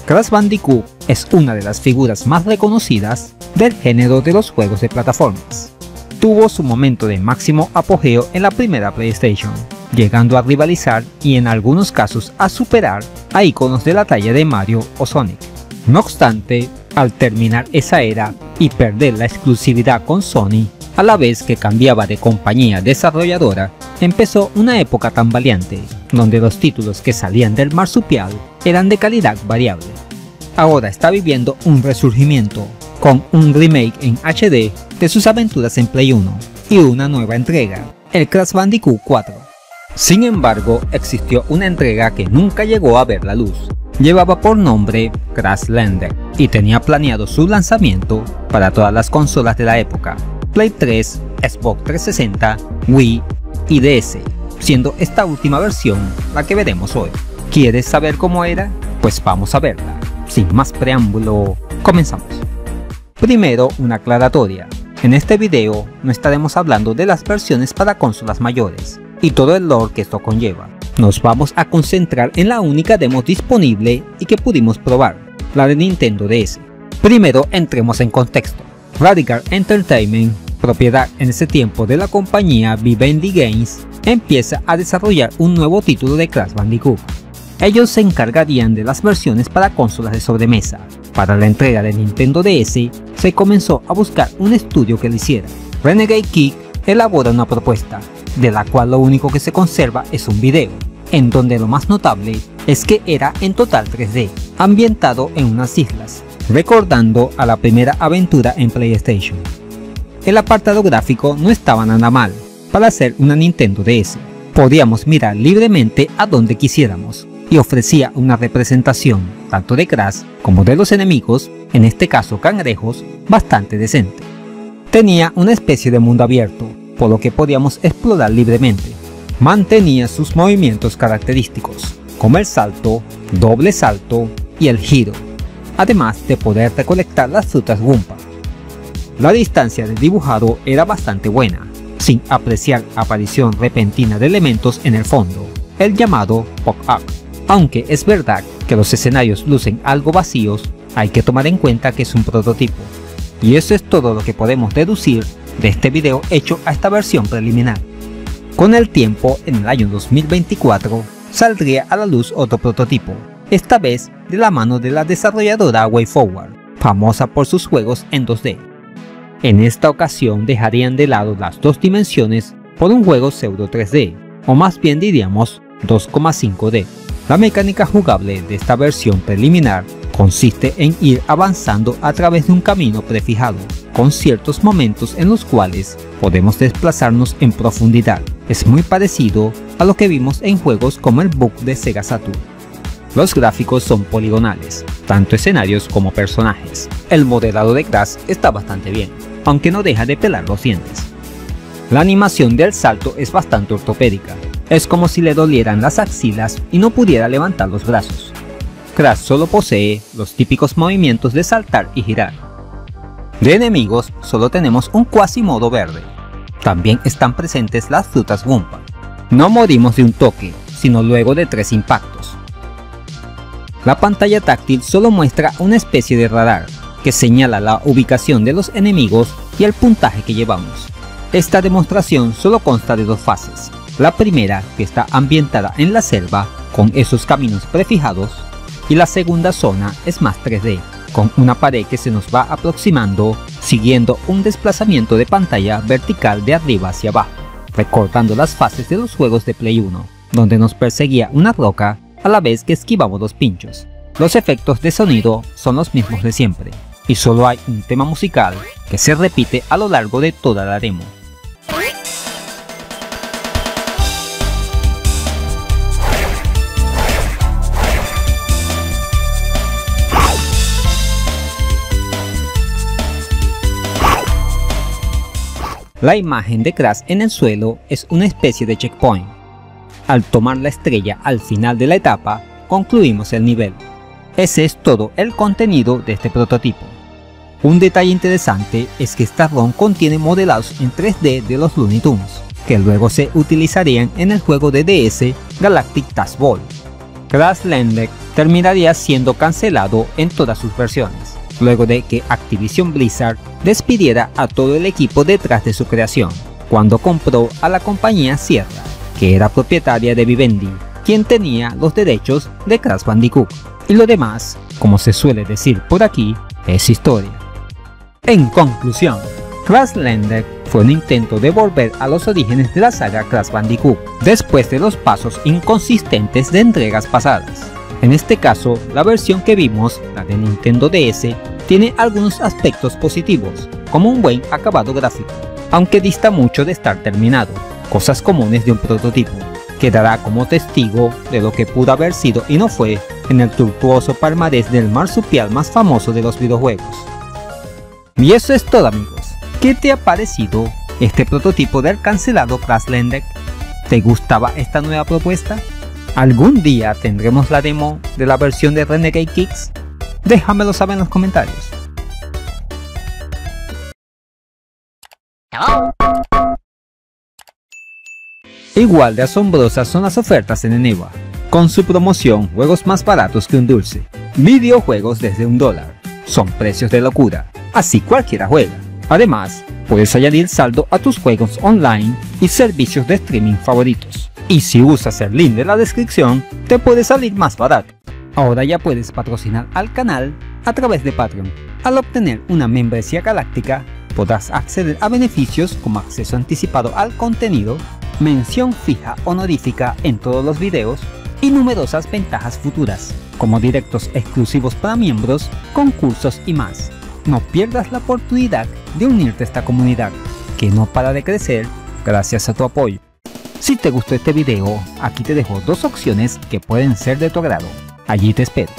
Crash Bandicoot es una de las figuras más reconocidas del género de los juegos de plataformas. Tuvo su momento de máximo apogeo en la primera PlayStation, llegando a rivalizar y en algunos casos a superar a iconos de la talla de Mario o Sonic. No obstante, al terminar esa era y perder la exclusividad con Sony, a la vez que cambiaba de compañía desarrolladora, empezó una época tambaleante, donde los títulos que salían del marsupial eran de calidad variable. Ahora está viviendo un resurgimiento, con un remake en HD de sus aventuras en Play 1 y una nueva entrega, el Crash Bandicoot 4. Sin embargo, existió una entrega que nunca llegó a ver la luz. Llevaba por nombre Crash Landed y tenía planeado su lanzamiento para todas las consolas de la época, Play 3, Xbox 360, Wii y DS, siendo esta última versión la que veremos hoy. ¿Quieres saber cómo era? Pues vamos a verla. Sin más preámbulo, comenzamos. Primero, una aclaratoria. En este video no estaremos hablando de las versiones para consolas mayores y todo el lore que esto conlleva. Nos vamos a concentrar en la única demo disponible y que pudimos probar, la de Nintendo DS. Primero entremos en contexto. Radical Entertainment, propiedad en ese tiempo de la compañía Vivendi Games, empieza a desarrollar un nuevo título de Crash Bandicoot. Ellos se encargarían de las versiones para consolas de sobremesa. Para la entrega de Nintendo DS, se comenzó a buscar un estudio que lo hiciera. Renegade Kick elabora una propuesta, de la cual lo único que se conserva es un video, en donde lo más notable es que era en total 3D, ambientado en unas islas, recordando a la primera aventura en PlayStation. El apartado gráfico no estaba nada mal para hacer una Nintendo DS. Podíamos mirar libremente a donde quisiéramos y ofrecía una representación tanto de Crash como de los enemigos, en este caso cangrejos, bastante decente. Tenía una especie de mundo abierto, por lo que podíamos explorar libremente. Mantenía sus movimientos característicos, como el salto, doble salto y el giro, además de poder recolectar las frutas Goomba. La distancia del dibujado era bastante buena, sin apreciar aparición repentina de elementos en el fondo, el llamado pop-up. Aunque es verdad que los escenarios lucen algo vacíos, hay que tomar en cuenta que es un prototipo. Y eso es todo lo que podemos deducir de este video hecho a esta versión preliminar. Con el tiempo, en el año 2024, saldría a la luz otro prototipo, esta vez de la mano de la desarrolladora WayForward, famosa por sus juegos en 2D. En esta ocasión dejarían de lado las dos dimensiones por un juego pseudo 3D, o más bien diríamos 2,5D. La mecánica jugable de esta versión preliminar consiste en ir avanzando a través de un camino prefijado, con ciertos momentos en los cuales podemos desplazarnos en profundidad. Es muy parecido a lo que vimos en juegos como el Bug de Sega Saturn. Los gráficos son poligonales, tanto escenarios como personajes. El modelado de Crash está bastante bien, aunque no deja de pelar los dientes. La animación del salto es bastante ortopédica. Es como si le dolieran las axilas y no pudiera levantar los brazos. Crash solo posee los típicos movimientos de saltar y girar. De enemigos solo tenemos un Quasimodo verde. También están presentes las frutas Goomba. No morimos de un toque, sino luego de 3 impactos. La pantalla táctil solo muestra una especie de radar, que señala la ubicación de los enemigos y el puntaje que llevamos. Esta demostración solo consta de 2 fases. La primera, que está ambientada en la selva, con esos caminos prefijados, y la segunda zona es más 3D, con una pared que se nos va aproximando, siguiendo un desplazamiento de pantalla vertical de arriba hacia abajo, recordando las fases de los juegos de Play 1, donde nos perseguía una roca a la vez que esquivamos los pinchos. Los efectos de sonido son los mismos de siempre, y solo hay un tema musical que se repite a lo largo de toda la demo. La imagen de Crash en el suelo es una especie de checkpoint. Al tomar la estrella al final de la etapa, concluimos el nivel. Ese es todo el contenido de este prototipo. Un detalle interesante es que esta ROM contiene modelados en 3D de los Looney Tunes, que luego se utilizarían en el juego de DS Galactic Tazball. Crash Landed terminaría siendo cancelado en todas sus versiones, luego de que Activision Blizzard despidiera a todo el equipo detrás de su creación, cuando compró a la compañía Sierra, que era propietaria de Vivendi, quien tenía los derechos de Crash Bandicoot. Y lo demás, como se suele decir por aquí, es historia. En conclusión, Crashlandic fue un intento de volver a los orígenes de la saga Crash Bandicoot, después de los pasos inconsistentes de entregas pasadas. En este caso, la versión que vimos, la de Nintendo DS, tiene algunos aspectos positivos, como un buen acabado gráfico, aunque dista mucho de estar terminado, cosas comunes de un prototipo. Quedará como testigo de lo que pudo haber sido y no fue en el tortuoso palmarés del marsupial más famoso de los videojuegos. Y eso es todo, amigos. ¿Qué te ha parecido este prototipo del cancelado Crashlandic? ¿Te gustaba esta nueva propuesta? ¿Algún día tendremos la demo de la versión de Renegade Kicks? Déjamelo saber en los comentarios. Igual de asombrosas son las ofertas en Eneba, con su promoción Juegos más baratos que un dulce, videojuegos desde $1, son precios de locura, así cualquiera juega. Además, puedes añadir saldo a tus juegos online y servicios de streaming favoritos. Y si usas el link de la descripción, te puede salir más barato. Ahora ya puedes patrocinar al canal a través de Patreon. Al obtener una membresía galáctica, podrás acceder a beneficios como acceso anticipado al contenido, mención fija honorífica en todos los videos y numerosas ventajas futuras, como directos exclusivos para miembros, concursos y más. No pierdas la oportunidad de unirte a esta comunidad, que no para de crecer gracias a tu apoyo. Si te gustó este video, aquí te dejo dos opciones que pueden ser de tu agrado. Allí te espero.